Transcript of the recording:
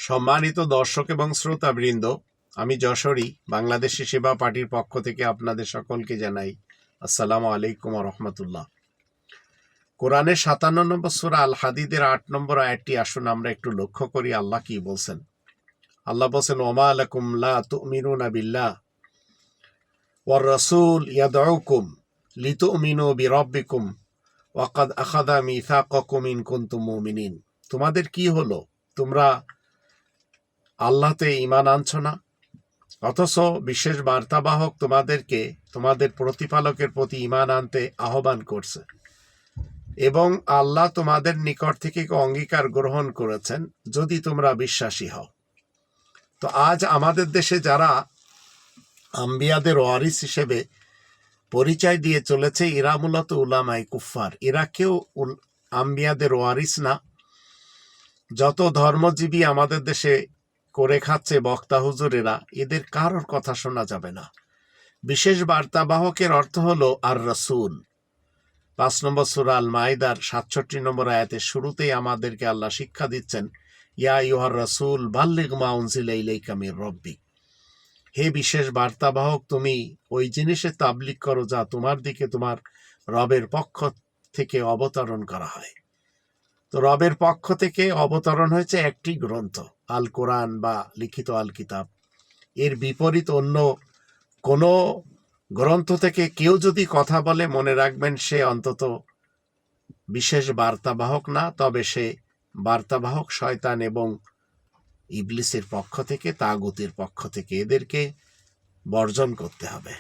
সম্মানিত দর্শক এবং শ্রোতাবৃন্দ, আমি যশোরী বাংলাদেশি সেবা পার্টির পক্ষ থেকে আপনাদের সকলকে জানাই আসসালামু আলাইকুম ওয়া রাহমাতুল্লাহ। কোরআনের ৫৭ নম্বর সূরা আল হাদিদের ৮ নম্বর আয়াতটি আসুন আমরা একটু লক্ষ্য করি আল্লাহ কি বলছেন। আল্লাহ বলছেন, ওমা লাকুম লা তুমিনুনা বিল্লাহ ওয়ার রাসূল ইয়াদউকুম লিতুমিনু বিরাব্বিকুম ওয়া ক্বাদ আখাযা মিসাকাকুম ইন কুনতুম মুমিনিন। তোমাদের কি হলো, তোমরা আল্লাহতে ঈমান আনছো না, অথচ বিশেষ বার্তাবাহক তোমাদেরকে তোমাদের প্রতিপালকের প্রতি ঈমান আনতে আহ্বান করছে এবং আল্লাহ তোমাদের নিকট থেকে অঙ্গীকার গ্রহণ করেছেন যদি তোমরা বিশ্বাসী হও। তো আজ আমাদের দেশে যারা আম্বিয়াদের ওয়ারিস হিসেবে পরিচয় দিয়ে চলেছে, এরা মূলত উলামায়ে কুফফার। এরা কেউ আম্বিয়াদের ওয়ারিস না। যত ধর্মজীবী আমাদের দেশে করে খাচ্ছে বক্তা হুজুরেরা, এদের কারোর কথা শোনা যাবে না। বিশেষ বার্তাবাহকের অর্থ হলো আর রাসূল। ৫ নম্বর সূরা আল মাইদার ৬৭ নম্বর আয়াতের শুরুতেই আমাদেরকে আল্লাহ শিক্ষা দিচ্ছেন, ইয়া আইয়ুহার রাসূল বাল্লিগ মা উনজিলা ইলাইকা মির রাব্বিক। হে বিশেষ বার্তাবাহক, তুমি ওই জিনিসের তাবলীগ করো যা তোমার দিকে তোমার রবের পক্ষ থেকে অবতরণ করা হয়। তো রবের পক্ষ থেকে অবতরণ হয়েছে একটি গ্রন্থ, আল কোরআন বা লিখিত আল কিতাব। এর বিপরীত অন্য কোনো গ্রন্থ থেকে কেউ যদি কথা বলে, মনে রাখবেন সে অন্তত বিশেষ বার্তাবাহক না, তবে সে বার্তাবাহক শয়তান এবং ইবলিসের পক্ষ থেকে, তাগুতের পক্ষ থেকে। এদেরকে বর্জন করতে হবে।